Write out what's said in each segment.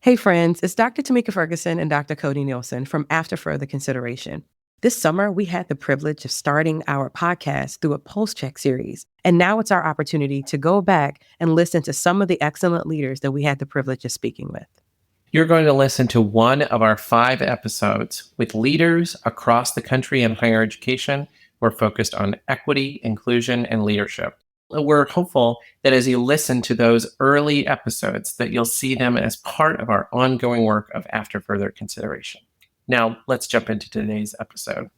Hey friends, it's Dr. Tamika Ferguson and Dr. Cody Nielsen from After Further Consideration. This summer, we had the privilege of starting our podcast through a post check series. And now it's our opportunity to go back and listen to some of the excellent leaders that we had the privilege of speaking with. You're going to listen to one of our 5 episodes with leaders across the country in higher education who are focused on equity, inclusion, and leadership. We're hopeful that as you listen to those early episodes, that you'll see them as part of our ongoing work of After Further Consideration. Now, let's jump into today's episode.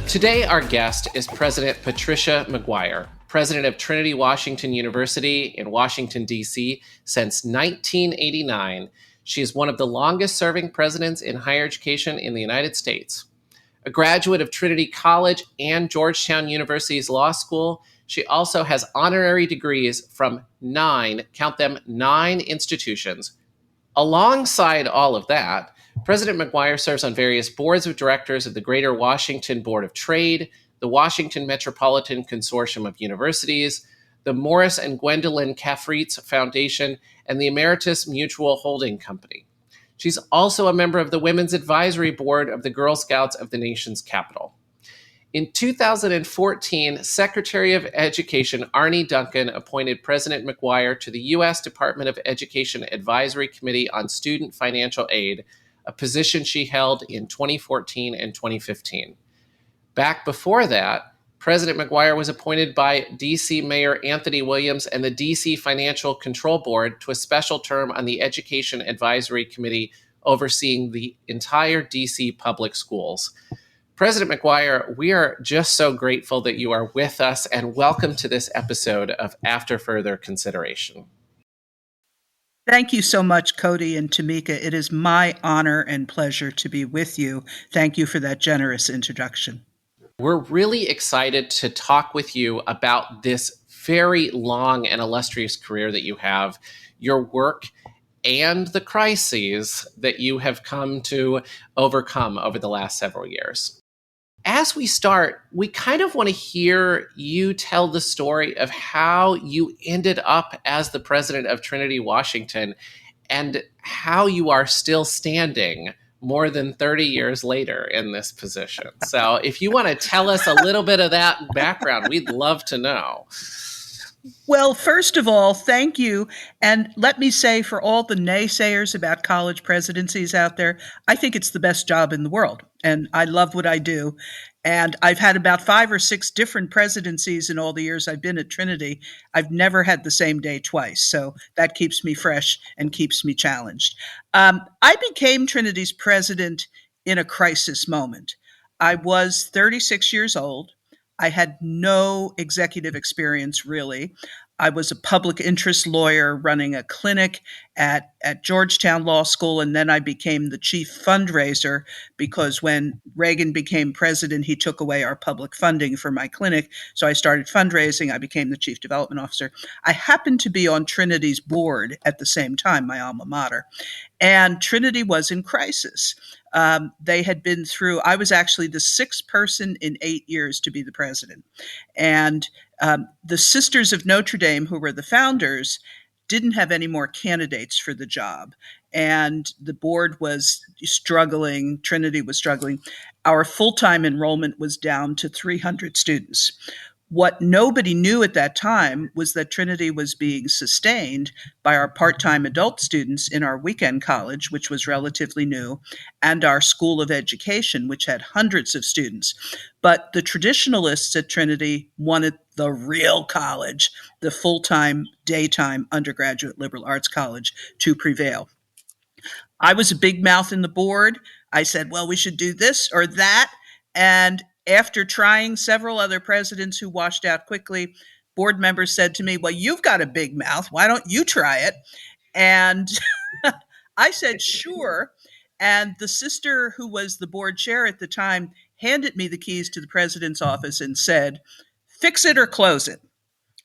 Today, our guest is President Patricia McGuire, president of Trinity Washington University in Washington, D.C. since 1989. She is one of the longest-serving presidents in higher education in the United States. A graduate of Trinity College and Georgetown University's Law School, she also has honorary degrees from 9 institutions. Alongside all of that, President McGuire serves on various boards of directors of the Greater Washington Board of Trade, the Washington Metropolitan Consortium of Universities, the Morris and Gwendolyn Kaffreitz Foundation, and the Emeritus Mutual Holding Company. She's also a member of the Women's Advisory Board of the Girl Scouts of the nation's capital. In 2014, Secretary of Education Arne Duncan appointed President McGuire to the U.S. Department of Education Advisory Committee on Student Financial Aid, a position she held in 2014 and 2015. Back before that, President McGuire was appointed by D.C. Mayor Anthony Williams and the D.C. Financial Control Board to a special term on the Education Advisory Committee overseeing the entire D.C. public schools. President McGuire, we are just so grateful that you are with us, and welcome to this episode of After Further Consideration. Thank you so much, Cody and Tamika. It is my honor and pleasure to be with you. Thank you for that generous introduction. We're really excited to talk with you about this very long and illustrious career that you have, your work, and the crises that you have come to overcome over the last several years. As we start, we kind of want to hear you tell the story of how you ended up as the president of Trinity Washington and how you are still standing more than 30 years later in this position. So if you want to tell us a little bit of that background, we'd love to know. Well, first of all, thank you. And let me say, for all the naysayers about college presidencies out there, I think it's the best job in the world. And I love what I do. And I've had about 5 or 6 different presidencies in all the years I've been at Trinity. I've never had the same day twice. So that keeps me fresh and keeps me challenged. I became Trinity's president in a crisis moment. I was 36 years old. I had no executive experience, really. I was a public interest lawyer running a clinic at Georgetown Law School, and then I became the chief fundraiser because when Reagan became president, he took away our public funding for my clinic. So I started fundraising. I became the chief development officer. I happened to be on Trinity's board at the same time, my alma mater, and Trinity was in crisis. They had been through, I was actually the 6th person in 8 years to be the president. And the Sisters of Notre Dame, who were the founders, didn't have any more candidates for the job. And the board was struggling, Trinity was struggling. Our full-time enrollment was down to 300 students. What nobody knew at that time was that Trinity was being sustained by our part-time adult students in our weekend college, which was relatively new, and our School of Education, which had hundreds of students. But the traditionalists at Trinity wanted the real college, the full-time, daytime undergraduate liberal arts college, to prevail. I was a big mouth in the board. I said, well, we should do this or that. And after trying several other presidents who washed out quickly, board members said to me, well, you've got a big mouth. Why don't you try it? And I said, sure. And the sister who was the board chair at the time handed me the keys to the president's office and said, fix it or close it.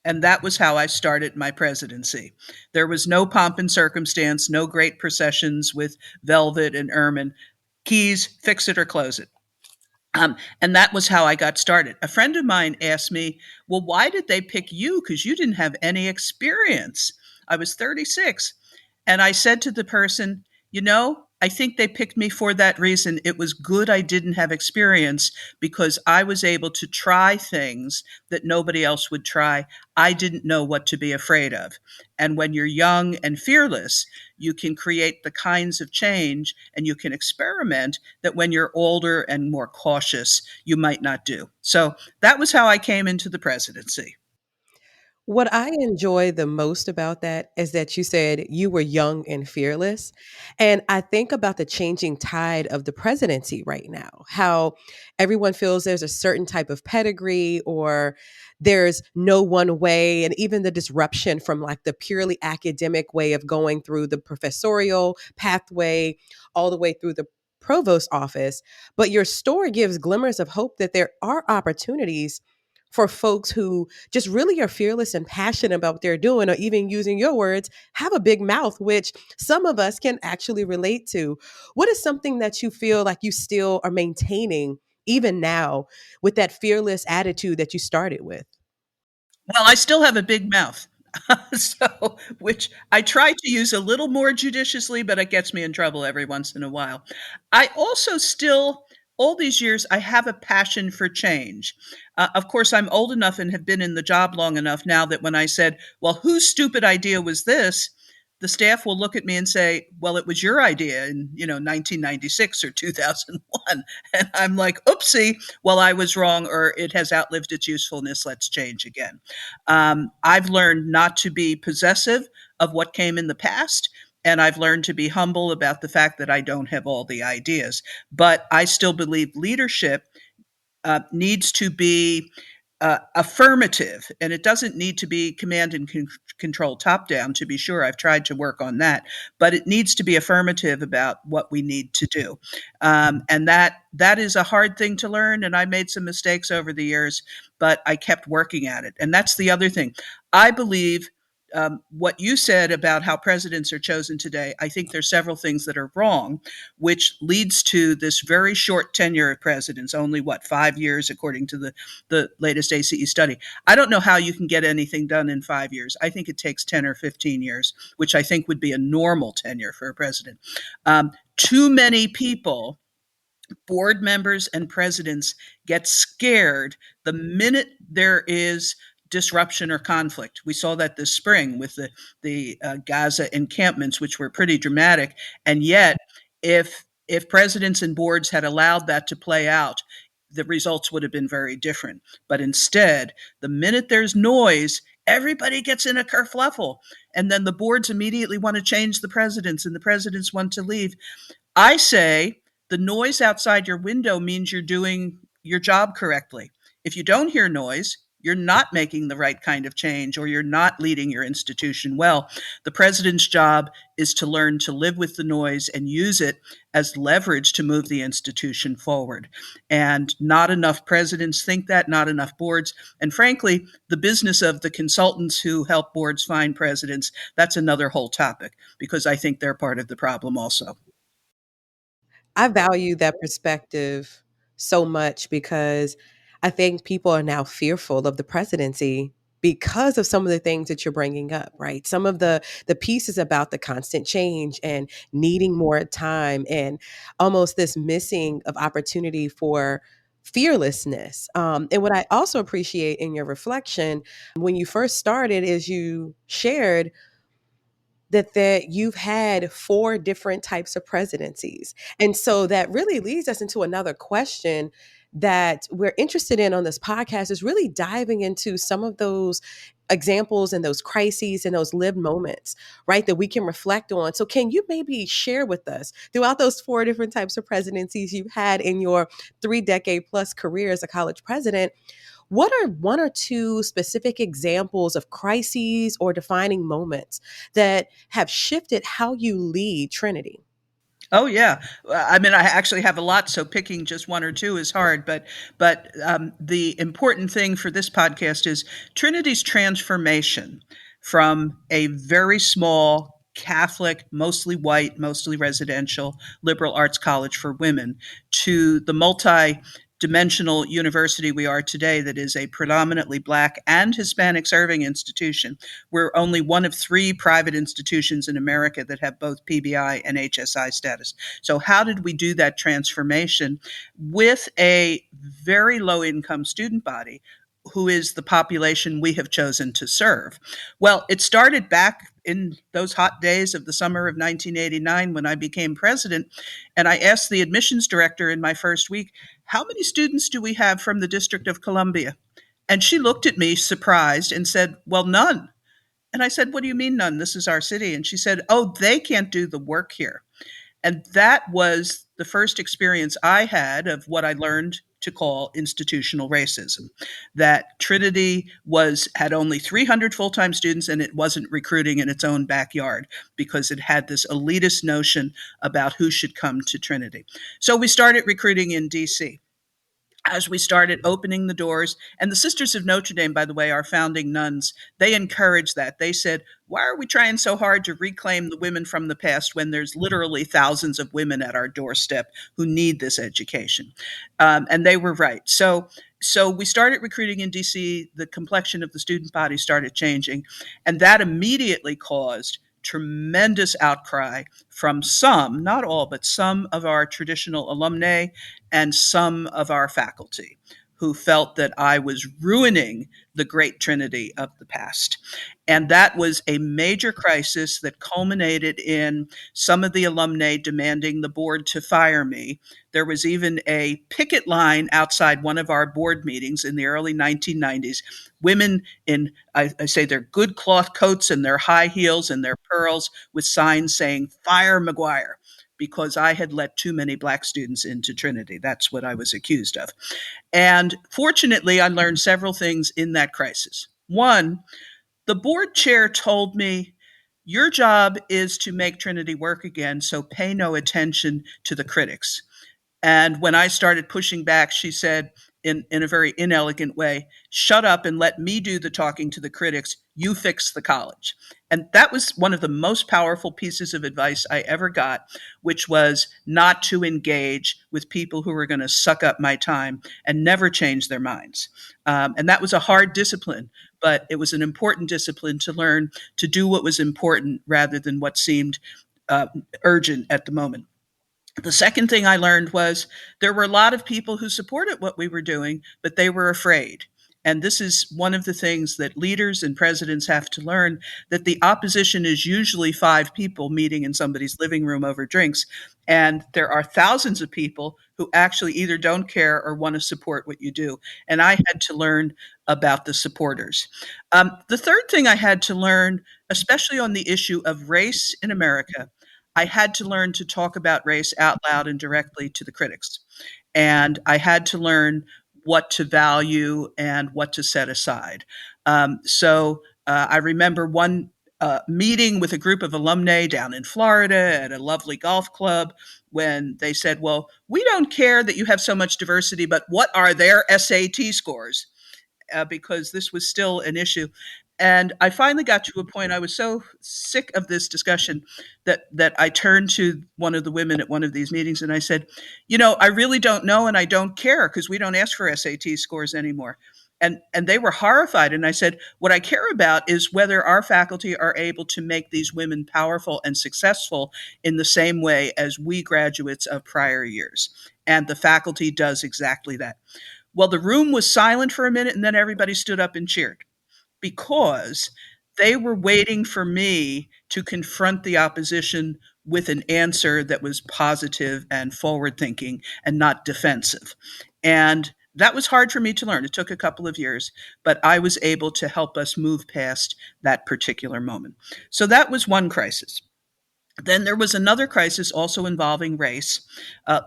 And that was how I started my presidency. There was no pomp and circumstance, no great processions with velvet and ermine. Keys, fix it or close it. And that was how I got started. A friend of mine asked me, well, why did they pick you? Because you didn't have any experience. I was 36. And I said to the person, I think they picked me for that reason. It was good I didn't have experience because I was able to try things that nobody else would try. I didn't know what to be afraid of. And when you're young and fearless, you can create the kinds of change and you can experiment that when you're older and more cautious, you might not do. So that was how I came into the presidency. What I enjoy the most about that is that you said you were young and fearless. And I think about the changing tide of the presidency right now, how everyone feels there's a certain type of pedigree or there's no one way. And even the disruption from like the purely academic way of going through the professorial pathway all the way through the provost office. But your story gives glimmers of hope that there are opportunities for folks who just really are fearless and passionate about what they're doing, or even using your words, have a big mouth, which some of us can actually relate to. What is something that you feel like you still are maintaining even now with that fearless attitude that you started with? Well, I still have a big mouth. So, which I try to use a little more judiciously, but it gets me in trouble every once in a while. I also still, all these years, I have a passion for change. Of course, I'm old enough and have been in the job long enough now that when I said, well, whose stupid idea was this? The staff will look at me and say, well, it was your idea in, 1996 or 2001. And I'm like, oopsie, well, I was wrong, or it has outlived its usefulness. Let's change again. I've learned not to be possessive of what came in the past. And I've learned to be humble about the fact that I don't have all the ideas. But I still believe leadership needs to be affirmative, and it doesn't need to be command and control top down. To be sure, I've tried to work on that, but it needs to be affirmative about what we need to do, and that is a hard thing to learn. And I made some mistakes over the years, but I kept working at it. And that's the other thing. I believe what you said about how presidents are chosen today, I think there's several things that are wrong, which leads to this very short tenure of presidents, only what, 5 years, according to the latest ACE study. I don't know how you can get anything done in 5 years. I think it takes 10 or 15 years, which I think would be a normal tenure for a president. Too many people, board members and presidents, get scared the minute there is disruption or conflict. We saw that this spring with the Gaza encampments, which were pretty dramatic. And yet, if presidents and boards had allowed that to play out, the results would have been very different. But instead, the minute there's noise, everybody gets in a kerfluffle, and then the boards immediately want to change the presidents, and the presidents want to leave. I say the noise outside your window means you're doing your job correctly. If you don't hear noise, you're not making the right kind of change, or you're not leading your institution well. The president's job is to learn to live with the noise and use it as leverage to move the institution forward. And not enough presidents think that, not enough boards. And frankly, the business of the consultants who help boards find presidents, that's another whole topic, because I think they're part of the problem also. I value that perspective so much because I think people are now fearful of the presidency because of some of the things that you're bringing up, right? Some of the pieces about the constant change and needing more time and almost this missing of opportunity for fearlessness. And what I also appreciate in your reflection when you first started is you shared that you've had 4 different types of presidencies. And so that really leads us into another question that we're interested in on this podcast is really diving into some of those examples and those crises and those lived moments, right, that we can reflect on. So can you maybe share with us throughout those 4 different types of presidencies you've had in your 3-decade plus career as a college president, what are 1 or 2 specific examples of crises or defining moments that have shifted how you lead Trinity? Oh yeah, I mean, I actually have a lot, so picking just one or two is hard. But the important thing for this podcast is Trinity's transformation from a very small Catholic, mostly white, mostly residential liberal arts college for women to the multi dimensional university we are today, that is a predominantly Black and Hispanic serving institution. We're only one of three private institutions in America that have both PBI and HSI status. So, how did we do that transformation with a very low income student body, who is the population we have chosen to serve? Well, it started back in those hot days of the summer of 1989 when I became president. And I asked the admissions director in my first week, how many students do we have from the District of Columbia? And she looked at me surprised and said, well, none. And I said, what do you mean none? This is our city. And she said, oh, they can't do the work here. And that was the first experience I had of what I learned to call institutional racism. That Trinity had only 300 full-time students, and it wasn't recruiting in its own backyard because it had this elitist notion about who should come to Trinity. So we started recruiting in DC. As we started opening the doors, and the Sisters of Notre Dame, by the way, our founding nuns, they encouraged that. They said, why are we trying so hard to reclaim the women from the past when there's literally thousands of women at our doorstep who need this education? And they were right. So we started recruiting in DC. The complexion of the student body started changing, and that immediately caused tremendous outcry from some, not all, but some of our traditional alumni and some of our faculty, who felt that I was ruining the great Trinity of the past. And that was a major crisis that culminated in some of the alumni demanding the board to fire me. There was even a picket line outside one of our board meetings in the early 1990s. Women in, I say, their good cloth coats and their high heels and their pearls, with signs saying, fire McGuire, because I had let too many Black students into Trinity. That's what I was accused of. And fortunately, I learned several things in that crisis. One, the board chair told me, your job is to make Trinity work again, so pay no attention to the critics. And when I started pushing back, she said, in a very inelegant way, shut up and let me do the talking to the critics. You fix the college. And that was one of the most powerful pieces of advice I ever got, which was not to engage with people who were going to suck up my time and never change their minds. And that was a hard discipline, but it was an important discipline to learn to do what was important rather than what seemed uh, urgent at the moment. The second thing I learned was there were a lot of people who supported what we were doing, but they were afraid. And this is one of the things that leaders and presidents have to learn, that the opposition is usually five people meeting in somebody's living room over drinks. And there are thousands of people who actually either don't care or want to support what you do. And I had to learn about the supporters. The third thing I had to learn, especially on the issue of race in America, I had to learn to talk about race out loud and directly to the critics. And I had to learn what to value and what to set aside. I remember one meeting with a group of alumni down in Florida at a lovely golf club when they said, well, we don't care that you have so much diversity, but what are their SAT scores? Because this was still an issue. And I finally got to a point, I was so sick of this discussion that I turned to one of the women at one of these meetings and I said, I really don't know and I don't care because we don't ask for SAT scores anymore. And they were horrified. And I said, what I care about is whether our faculty are able to make these women powerful and successful in the same way as we graduates of prior years. And the faculty does exactly that. Well, the room was silent for a minute and then everybody stood up and cheered because they were waiting for me to confront the opposition with an answer that was positive and forward thinking and not defensive. And that was hard for me to learn. It took a couple of years, but I was able to help us move past that particular moment. So that was one crisis. Then there was another crisis also involving race.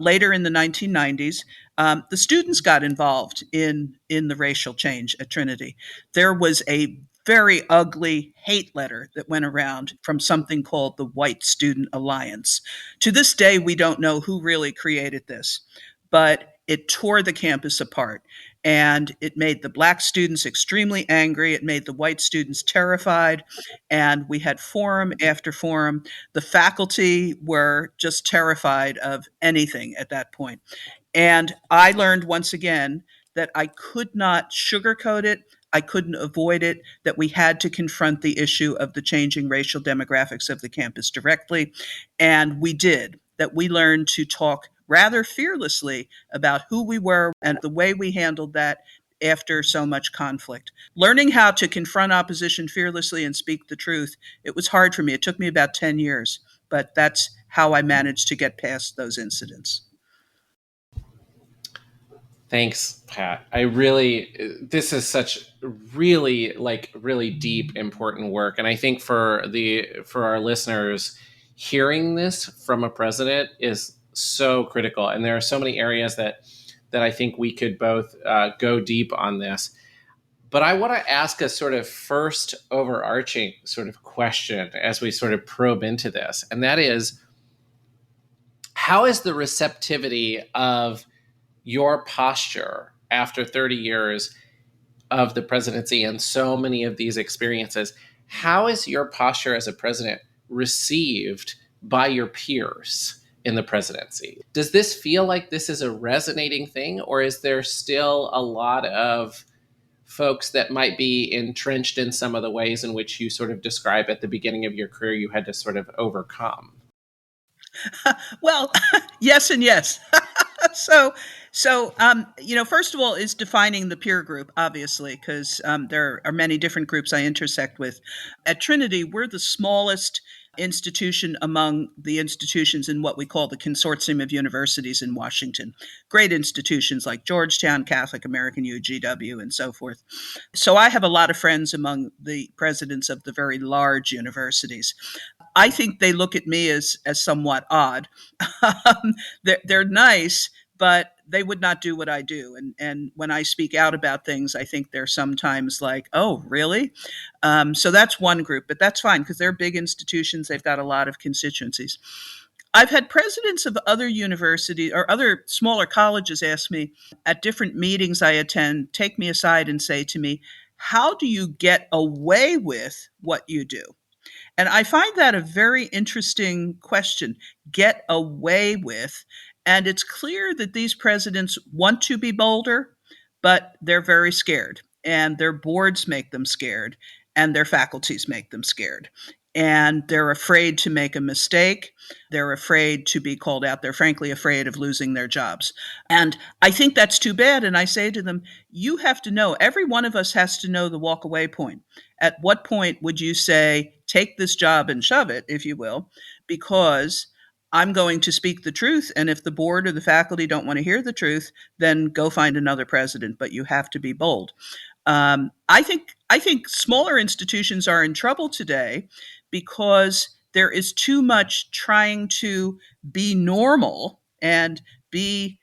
Later in the 1990s, the students got involved in the racial change at Trinity. There was a very ugly hate letter that went around from something called the White Student Alliance. To this day, we don't know who really created this, but it tore the campus apart. And it made the Black students extremely angry. It made the white students terrified. And we had forum after forum. The faculty were just terrified of anything at that point. And I learned once again that I could not sugarcoat it. I couldn't avoid it, that we had to confront the issue of the changing racial demographics of the campus directly. And we did, that we learned to talk rather fearlessly about who we were and the way we handled that after so much conflict. Learning how to confront opposition fearlessly and speak the truth, it was hard for me. It took me about 10 years, but that's how I managed to get past those incidents. Thanks, Pat. This is such really deep, important work. And I think for our listeners, hearing this from a president is so critical. And there are so many areas that I think we could both go deep on this. But I want to ask a sort of first overarching sort of question as we sort of probe into this. And that is, how is the receptivity of your posture after 30 years of the presidency and so many of these experiences, how is your posture as a president received by your peers in the presidency? Does this feel like this is a resonating thing, or is there still a lot of folks that might be entrenched in some of the ways in which you sort of describe at the beginning of your career you had to sort of overcome? Well, yes and yes. So, first of all, is defining the peer group, obviously, because there are many different groups I intersect with. At Trinity, we're the smallest institution among the institutions in what we call the Consortium of Universities in Washington. Great institutions like Georgetown, Catholic American U, GW, and so forth. So I have a lot of friends among the presidents of the very large universities. I think they look at me as somewhat odd. They're nice, but they would not do what I do. And when I speak out about things, I think they're sometimes like, "Oh, really?" So that's one group, but that's fine because they're big institutions. They've got a lot of constituencies. I've had presidents of other universities or other smaller colleges ask me at different meetings I attend, take me aside and say to me, "How do you get away with what you do?" And I find that a very interesting question. Get away with. And it's clear that these presidents want to be bolder, but they're very scared. And their boards make them scared, and their faculties make them scared. And they're afraid to make a mistake. They're afraid to be called out. They're frankly afraid of losing their jobs. And I think that's too bad. And I say to them, you have to know, every one of us has to know the walk away point. At what point would you say, take this job and shove it, if you will, because I'm going to speak the truth. And if the board or the faculty don't want to hear the truth, then go find another president, but you have to be bold. I think smaller institutions are in trouble today because there is too much trying to be normal and be,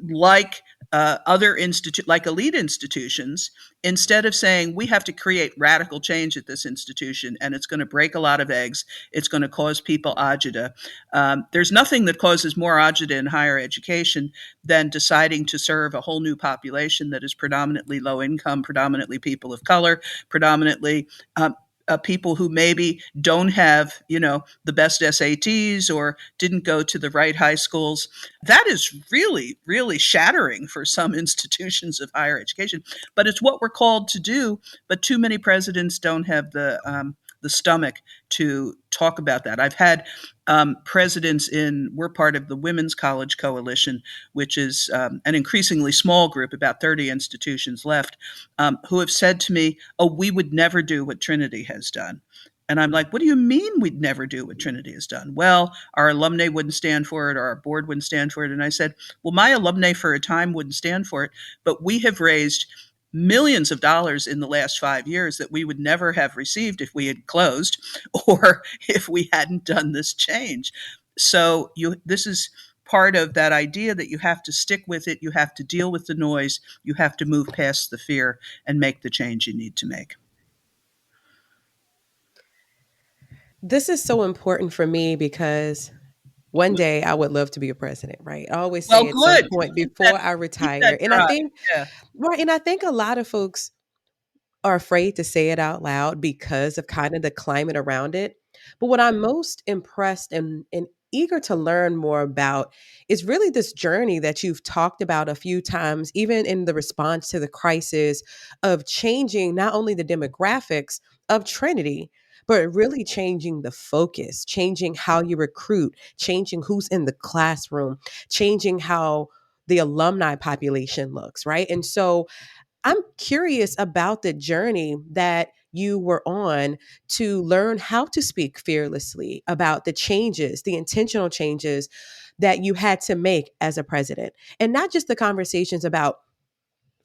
like like elite institutions, instead of saying we have to create radical change at this institution and it's going to break a lot of eggs. It's going to cause people agita. There's nothing that causes more agita in higher education than deciding to serve a whole new population that is predominantly low income, predominantly people of color, predominantly people who maybe don't have, the best SATs or didn't go to the right high schools. That is really, really shattering for some institutions of higher education. But it's what we're called to do. But too many presidents don't have the stomach to talk about that. I've had presidents we're part of the Women's College Coalition, which is an increasingly small group, about 30 institutions left, who have said to me, oh, we would never do what Trinity has done. And I'm like, what do you mean we'd never do what Trinity has done? Well, our alumni wouldn't stand for it, or our board wouldn't stand for it. And I said, well, my alumni for a time wouldn't stand for it, but we have raised millions of dollars in the last 5 years that we would never have received if we had closed or if we hadn't done this change. So this is part of that idea that you have to stick with it, you have to deal with the noise, you have to move past the fear and make the change you need to make. This is so important for me because one day I would love to be a president, right? I always Well, say at some good. point Keep before I keep retire. that And I drive. think, Yeah. right, and I think a lot of folks are afraid to say it out loud because of kind of the climate around it. But what I'm most impressed and eager to learn more about is really this journey that you've talked about a few times, even in the response to the crisis of changing not only the demographics of Trinity, but really changing the focus, changing how you recruit, changing who's in the classroom, changing how the alumni population looks, right? And so I'm curious about the journey that you were on to learn how to speak fearlessly about the changes, the intentional changes that you had to make as a president. And not just the conversations about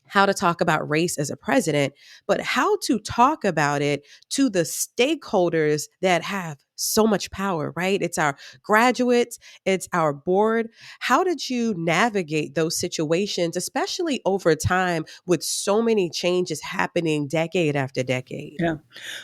how to talk about race as a president, but how to talk about it to the stakeholders that have so much power, right? It's our graduates, it's our board. How did you navigate those situations, especially over time with so many changes happening decade after decade? Yeah.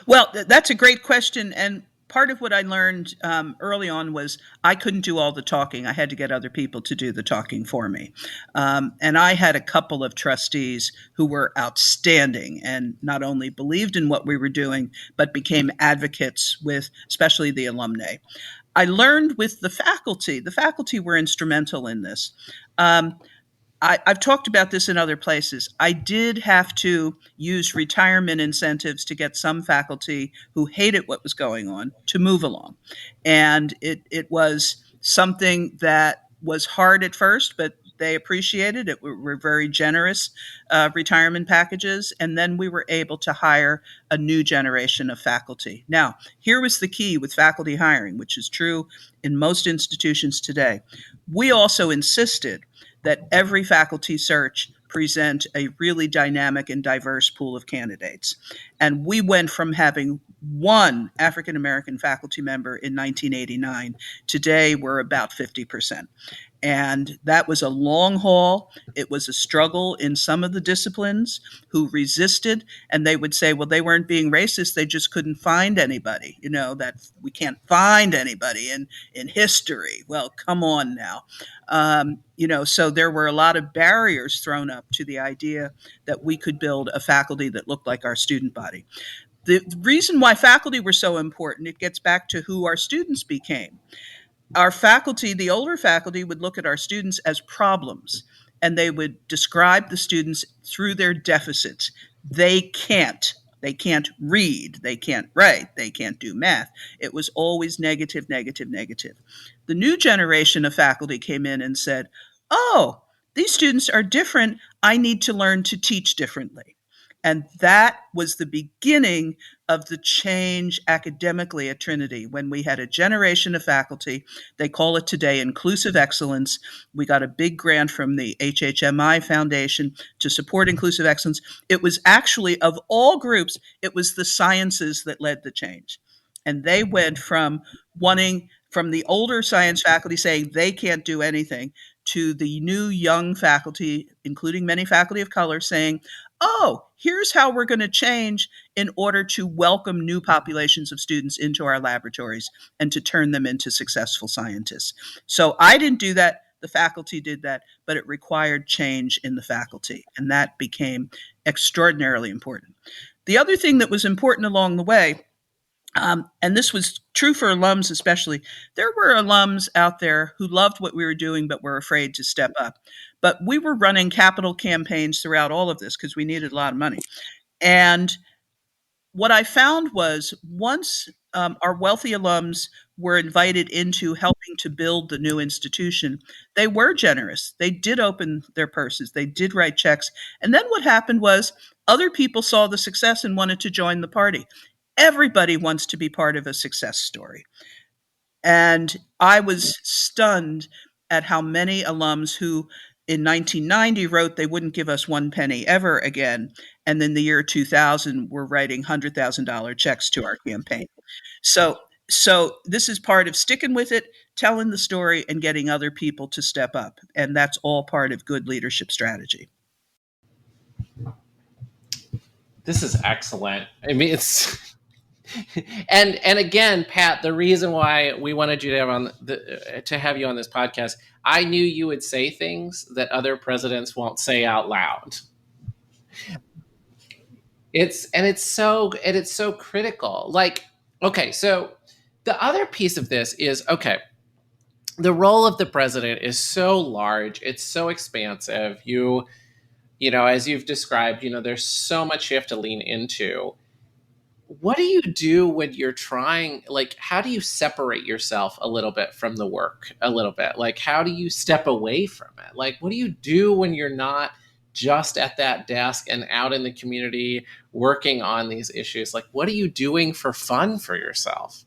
Well, that's a great question. And part of what I learned early on was I couldn't do all the talking. I had to get other people to do the talking for me. And I had a couple of trustees who were outstanding and not only believed in what we were doing, but became advocates with especially the alumni. I learned with the faculty. The faculty were instrumental in this. Um, I've talked about this in other places. I did have to use retirement incentives to get some faculty who hated what was going on to move along. And it was something that was hard at first, but they appreciated it. We were very generous retirement packages. And then we were able to hire a new generation of faculty. Now, here was the key with faculty hiring, which is true in most institutions today. We also insisted that every faculty search present a really dynamic and diverse pool of candidates. And we went from having one African American faculty member in 1989. Today, we're about 50%. And that was a long haul. It was a struggle in some of the disciplines who resisted, and they would say, well, they weren't being racist, they just couldn't find anybody. That we can't find anybody in history. Well, come on now. So there were a lot of barriers thrown up to the idea that we could build a faculty that looked like our student body. The reason why faculty were so important, it gets back to who our students became. Our faculty, the older faculty, would look at our students as problems, and they would describe the students through their deficits. They can't. They can't read. They can't write. They can't do math. It was always negative, negative, negative. The new generation of faculty came in and said, oh, these students are different. I need to learn to teach differently. And that was the beginning of the change academically at Trinity when we had a generation of faculty. They call it today inclusive excellence. We got a big grant from the HHMI Foundation to support inclusive excellence. It was actually, of all groups, it was the sciences that led the change. And they went from the older science faculty saying they can't do anything to the new young faculty, including many faculty of color, saying, oh, here's how we're going to change in order to welcome new populations of students into our laboratories and to turn them into successful scientists. So I didn't do that. The faculty did that, but it required change in the faculty, and that became extraordinarily important. The other thing that was important along the way, and this was true for alums especially, there were alums out there who loved what we were doing but were afraid to step up. But we were running capital campaigns throughout all of this because we needed a lot of money. And what I found was once our wealthy alums were invited into helping to build the new institution, they were generous. They did open their purses. They did write checks. And then what happened was other people saw the success and wanted to join the party. Everybody wants to be part of a success story. And I was stunned at how many alums who in 1990 wrote they wouldn't give us one penny ever again, and then the year 2000 were writing $100,000 checks to our campaign. So this is part of sticking with it, telling the story, and getting other people to step up, and that's all part of good leadership strategy. This is excellent. I mean, it's and again, Pat, the reason why we wanted you to have you on this podcast, I knew you would say things that other presidents won't say out loud. It's so critical. Like, okay, so the other piece of this is, okay, the role of the president is so large, it's so expansive. As you've described, there's so much you have to lean into. What do you do when you're trying, like, how do you separate yourself a little bit from the work, a little bit? Like, how do you step away from it? Like, what do you do when you're not just at that desk and out in the community working on these issues? Like, what are you doing for fun for yourself?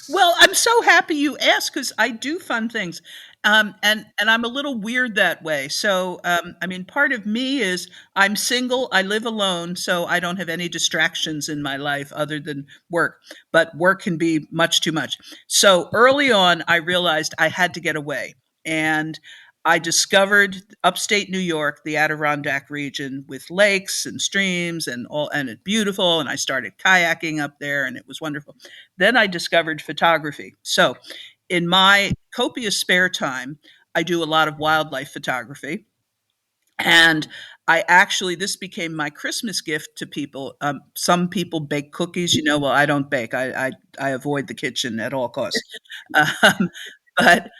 Well, I'm so happy you asked because I do fun things, and I'm a little weird that way. So, I mean, part of me is I'm single, I live alone, so I don't have any distractions in my life other than work. But work can be much too much. So early on, I realized I had to get away, and I discovered upstate New York, the Adirondack region, with lakes and streams and all, and it's beautiful. And I started kayaking up there, and it was wonderful. Then I discovered photography. So, in my copious spare time, I do a lot of wildlife photography. And I actually, this became my Christmas gift to people. Some people bake cookies, well, I don't bake. I avoid the kitchen at all costs. Um, but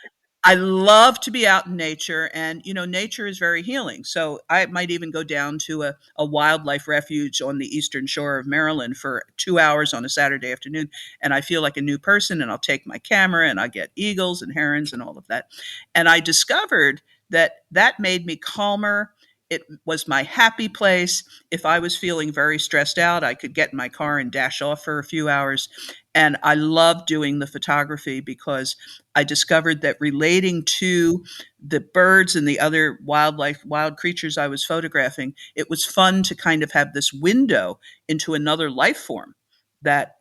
I love to be out in nature, and nature is very healing. So I might even go down to a wildlife refuge on the eastern shore of Maryland for 2 hours on a Saturday afternoon, and I feel like a new person. And I'll take my camera, and I get eagles and herons and all of that. And I discovered that made me calmer. It was my happy place. If I was feeling very stressed out, I could get in my car and dash off for a few hours. And I love doing the photography because I discovered that relating to the birds and the other wildlife, wild creatures I was photographing, it was fun to kind of have this window into another life form that,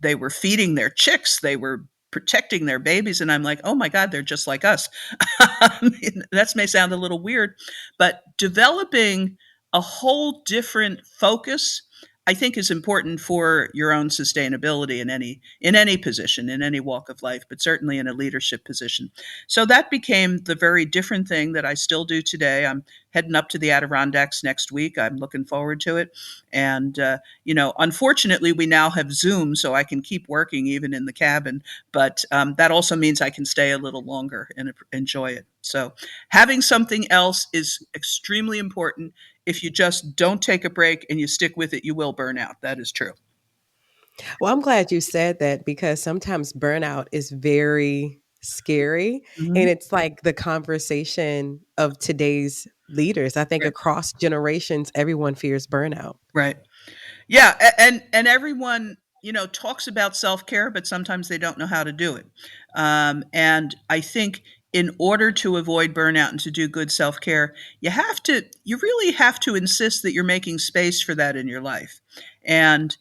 they were feeding their chicks, they were protecting their babies. And I'm like, oh my God, they're just like us. That may sound a little weird, but developing a whole different focus, I think, is important for your own sustainability in any position, in any walk of life, but certainly in a leadership position. So that became the very different thing that I still do today. I'm heading up to the Adirondacks next week. I'm looking forward to it. And unfortunately, we now have Zoom, so I can keep working even in the cabin. But that also means I can stay a little longer and enjoy it. So having something else is extremely important. If you just don't take a break and you stick with it, you will burn out. That is true. Well, I'm glad you said that because sometimes burnout is very scary. And Mhm. it's like the conversation of today's leaders. I think Right. across generations, everyone fears burnout. Right. Yeah, and everyone, talks about self-care, but sometimes they don't know how to do it. And I think in order to avoid burnout and to do good self-care, you really have to insist that you're making space for that in your life. And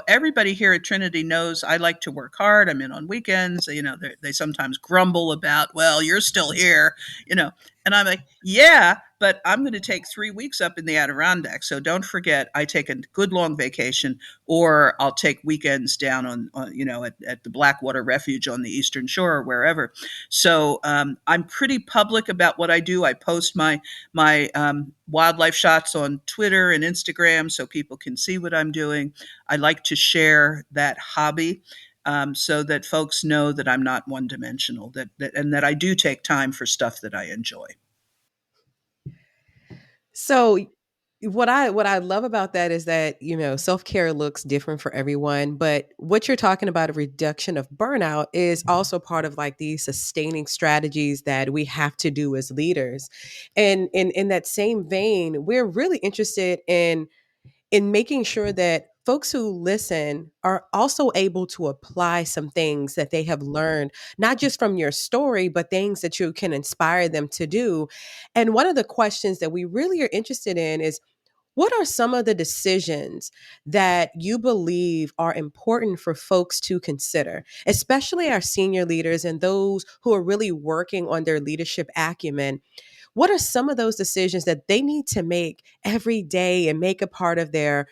everybody here at Trinity knows I like to work hard. I'm in on weekends. They sometimes grumble about, well, you're still here, you know. And I'm like, yeah, but I'm going to take 3 weeks up in the Adirondack. So don't forget, I take a good long vacation, or I'll take weekends down at the Blackwater Refuge on the Eastern Shore or wherever. So I'm pretty public about what I do. I post my wildlife shots on Twitter and Instagram so people can see what I'm doing. I like to share that hobby. So that folks know that I'm not one dimensional, and that I do take time for stuff that I enjoy. So what I love about that is that, self-care looks different for everyone, but what you're talking about, a reduction of burnout, is also part of like these sustaining strategies that we have to do as leaders. And in that same vein, we're really interested in making sure that folks who listen are also able to apply some things that they have learned, not just from your story, but things that you can inspire them to do. And one of the questions that we really are interested in is, what are some of the decisions that you believe are important for folks to consider, especially our senior leaders and those who are really working on their leadership acumen? What are some of those decisions that they need to make every day and make a part of their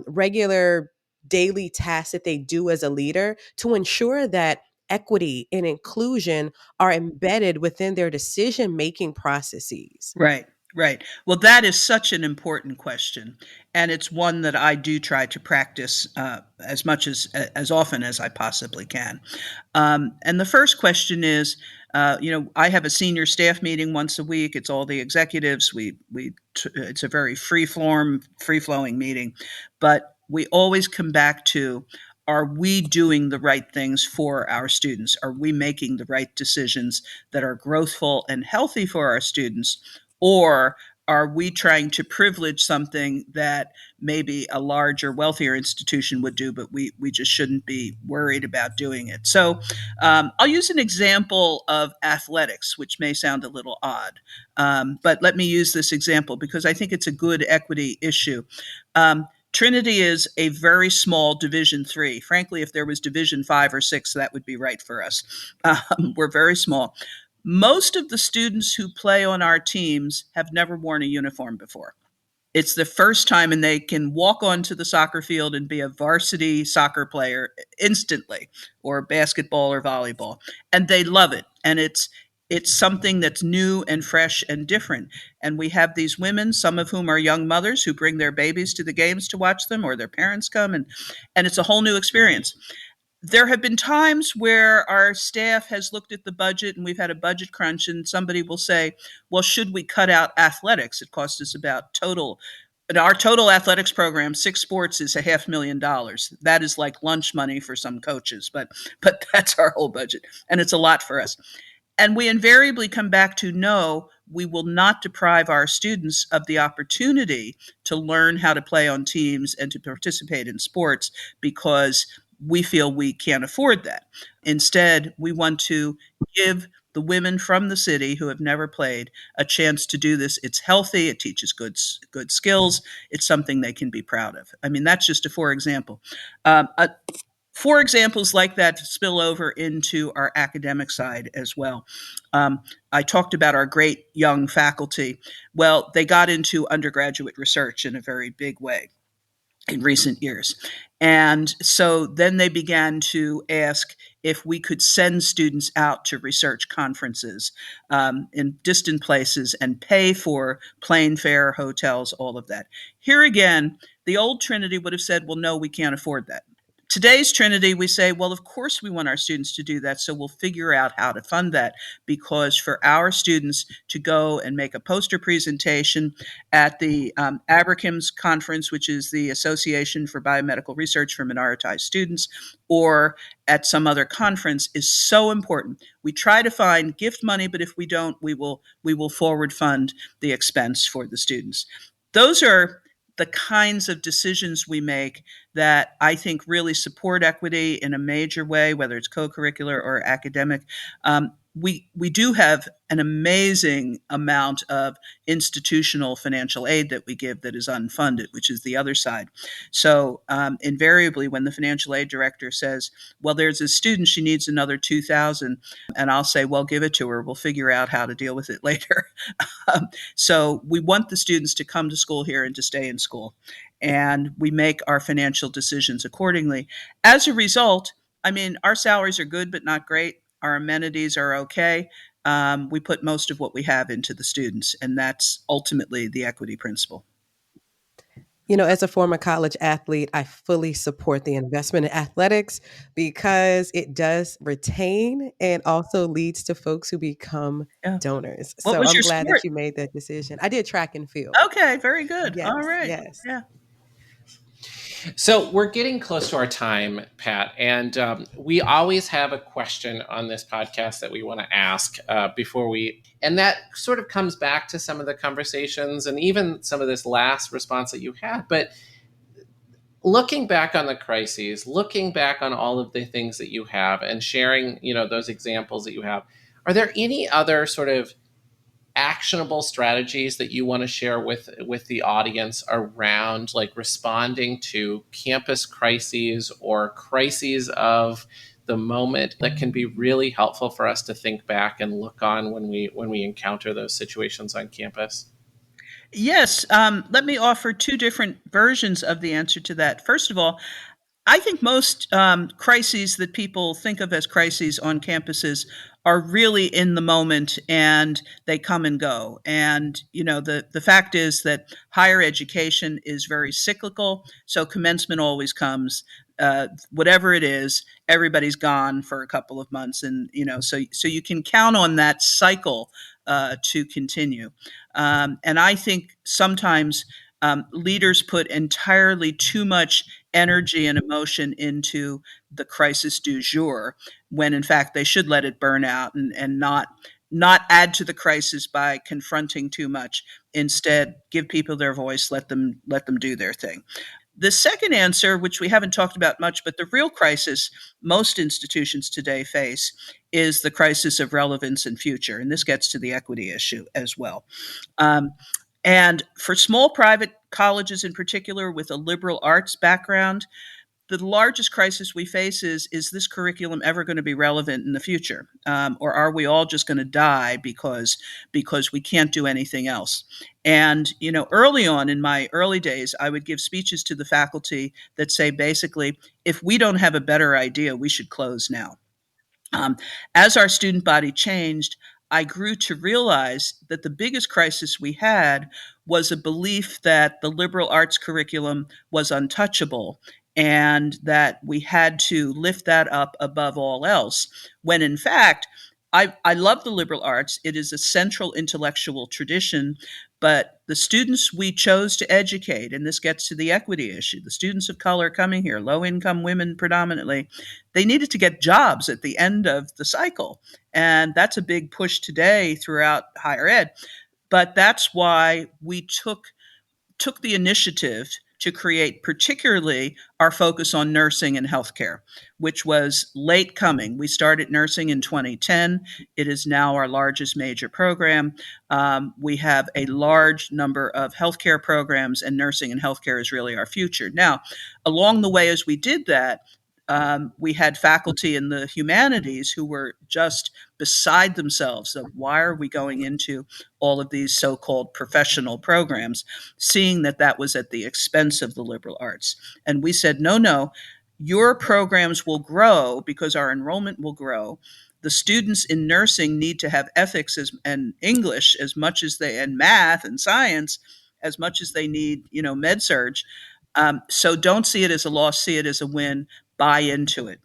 regular daily tasks that they do as a leader to ensure that equity and inclusion are embedded within their decision making processes? Right, right. Well, that is such an important question, and it's one that I do try to practice as much as often as I possibly can. And the first question is, I have a senior staff meeting once a week. It's all the executives. It's a very free flowing meeting, but we always come back to, are we doing the right things for our students? Are we making the right decisions that are growthful and healthy for our students? Or are we trying to privilege something that maybe a larger, wealthier institution would do, but we just shouldn't be worried about doing it? So I'll use an example of athletics, which may sound a little odd, but let me use this example because I think it's a good equity issue. Trinity is a very small Division III. Frankly, if there was Division V or VI, that would be right for us. We're very small. Most of the students who play on our teams have never worn a uniform before. It's the first time, and they can walk onto the soccer field and be a varsity soccer player instantly, or basketball or volleyball, and they love it. And it's something that's new and fresh and different. And we have these women, some of whom are young mothers, who bring their babies to the games to watch them, or their parents come, and it's a whole new experience. There have been times where our staff has looked at the budget and we've had a budget crunch, and somebody will say, well, should we cut out athletics? It costs us about our total athletics program, 6 sports, is $500,000. That is like lunch money for some coaches, but that's our whole budget, and it's a lot for us. And we invariably come back to, no, we will not deprive our students of the opportunity to learn how to play on teams and to participate in sports because we feel we can't afford that. Instead, we want to give the women from the city who have never played a chance to do this. It's healthy. It teaches good skills. It's something they can be proud of. I mean, that's just a for example. Four examples like that spill over into our academic side as well. I talked about our great young faculty. Well, they got into undergraduate research in a very big way in recent years. And so then they began to ask if we could send students out to research conferences in distant places and pay for plane fare, hotels, all of that. Here again, the old Trinity would have said, well, no, we can't afford that. Today's Trinity, we say, well, of course we want our students to do that, so we'll figure out how to fund that, because for our students to go and make a poster presentation at the ABRACIMS conference, which is the Association for Biomedical Research for Minoritized Students, or at some other conference, is so important. We try to find gift money, but if we don't, we will forward fund the expense for the students. Those are the kinds of decisions we make that I think really support equity in a major way, whether it's co-curricular or academic. We do have an amazing amount of institutional financial aid that we give that is unfunded, which is the other side. So invariably, when the financial aid director says, well, there's a student, she needs another $2,000, and I'll say, well, give it to her. We'll figure out how to deal with it later. So we want the students to come to school here and to stay in school. And we make our financial decisions accordingly. As a result, I mean, our salaries are good, but not great. Our amenities are okay. We put most of what we have into the students, and that's ultimately the equity principle. As a former college athlete, I fully support the investment in athletics because it does retain and also leads to folks who become Yeah. donors. What So was I'm your glad sport? that you made that decision. I did track and field. Okay, very good. Yes, All right. yes. Yeah. So we're getting close to our time, Pat, and we always have a question on this podcast that we want to ask before we, and that sort of comes back to some of the conversations and even some of this last response that you had. But looking back on the crises, looking back on all of the things that you have, and sharing, those examples that you have, are there any other sort of actionable strategies that you want to share with the audience around like responding to campus crises or crises of the moment that can be really helpful for us to think back and look on when we encounter those situations on campus? Yes. Let me offer two different versions of the answer to that. First of all, I think most crises that people think of as crises on campuses are really in the moment, and they come and go. And the fact is that higher education is very cyclical. So commencement always comes. whatever it is, everybody's gone for a couple of months, and so you can count on that cycle to continue. And I think sometimes leaders put entirely too much energy and emotion into the crisis du jour, when in fact they should let it burn out and not add to the crisis by confronting too much. Instead, give people their voice, let them do their thing. The second answer, which we haven't talked about much, but the real crisis most institutions today face, is the crisis of relevance and future. And this gets to the equity issue as well. And for small private colleges in particular with a liberal arts background, the largest crisis we face is this curriculum ever going to be relevant in the future? Or are we all just going to die because we can't do anything else? And, early on in my early days, I would give speeches to the faculty that say, basically, if we don't have a better idea, we should close now. As our student body changed, I grew to realize that the biggest crisis we had was a belief that the liberal arts curriculum was untouchable and that we had to lift that up above all else, when in fact, I love the liberal arts. It is a central intellectual tradition, but the students we chose to educate, and this gets to the equity issue, the students of color coming here, low-income women predominantly, they needed to get jobs at the end of the cycle. And that's a big push today throughout higher ed. But that's why we took the initiative to create particularly our focus on nursing and healthcare, which was late coming. We started nursing in 2010. It is now our largest major program. We have a large number of healthcare programs, and nursing and healthcare is really our future. Now, along the way as we did that, we had faculty in the humanities who were just beside themselves of why are we going into all of these so-called professional programs, seeing that was at the expense of the liberal arts. And we said, no, your programs will grow because our enrollment will grow. The students in nursing need to have ethics and English as much as and math and science as much as they need, med-surg. So don't see it as a loss, see it as a win. Buy into it.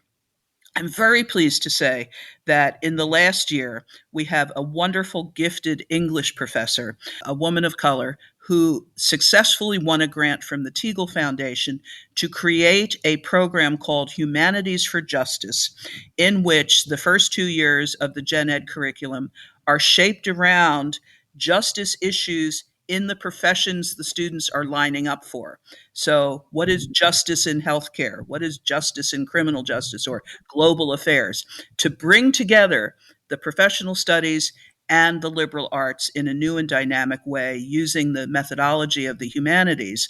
I'm very pleased to say that in the last year, we have a wonderful, gifted English professor, a woman of color, who successfully won a grant from the Teagle Foundation to create a program called Humanities for Justice, in which the first 2 years of the gen ed curriculum are shaped around justice issues in the professions the students are lining up for. So what is justice in healthcare? What is justice in criminal justice or global affairs? To bring together the professional studies and the liberal arts in a new and dynamic way, using the methodology of the humanities,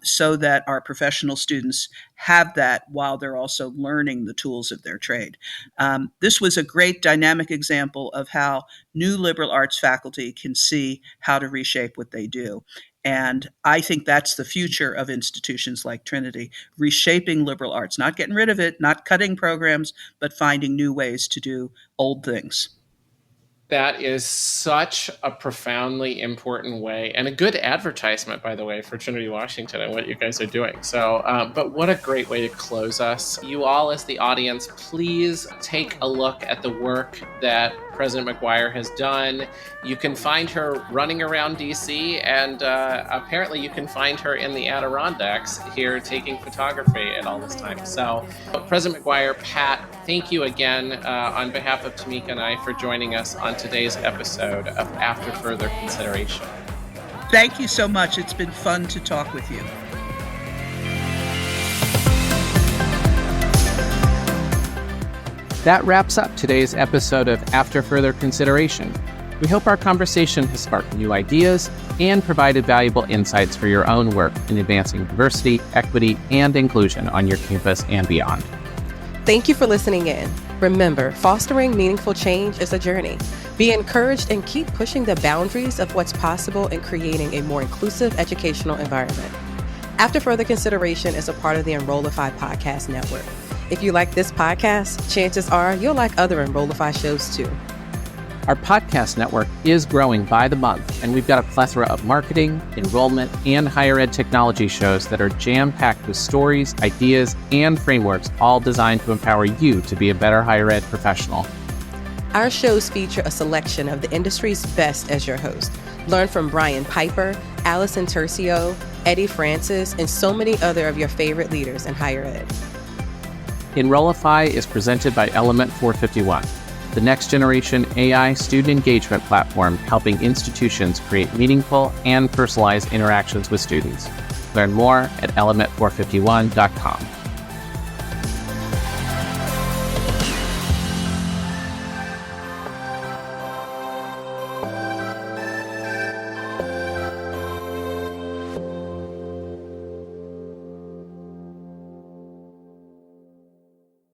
so that our professional students have that while they're also learning the tools of their trade. This was a great dynamic example of how new liberal arts faculty can see how to reshape what they do. And I think that's the future of institutions like Trinity, reshaping liberal arts, not getting rid of it, not cutting programs, but finding new ways to do old things. That is such a profoundly important way, and a good advertisement, by the way, for Trinity Washington and what you guys are doing. So, but what a great way to close us. You all, as the audience, please take a look at the work that President McGuire has done. You can find her running around DC, and apparently you can find her in the Adirondacks here taking photography at all this time. So, President McGuire, Pat, thank you again on behalf of Tamika and I for joining us on today's episode of After Further Consideration. Thank you so much. It's been fun to talk with you. That wraps up today's episode of After Further Consideration. We hope our conversation has sparked new ideas and provided valuable insights for your own work in advancing diversity, equity, and inclusion on your campus and beyond. Thank you for listening in. Remember, fostering meaningful change is a journey. Be encouraged and keep pushing the boundaries of what's possible in creating a more inclusive educational environment. After Further Consideration is a part of the Enrollify Podcast Network. If you like this podcast, chances are you'll like other Enrollify shows too. Our podcast network is growing by the month, and we've got a plethora of marketing, enrollment, and higher ed technology shows that are jam-packed with stories, ideas, and frameworks, all designed to empower you to be a better higher ed professional. Our shows feature a selection of the industry's best as your host. Learn from Brian Piper, Allison Tercio, Eddie Francis, and so many other of your favorite leaders in higher ed. Enrollify is presented by Element 451, the next generation AI student engagement platform helping institutions create meaningful and personalized interactions with students. Learn more at element451.com.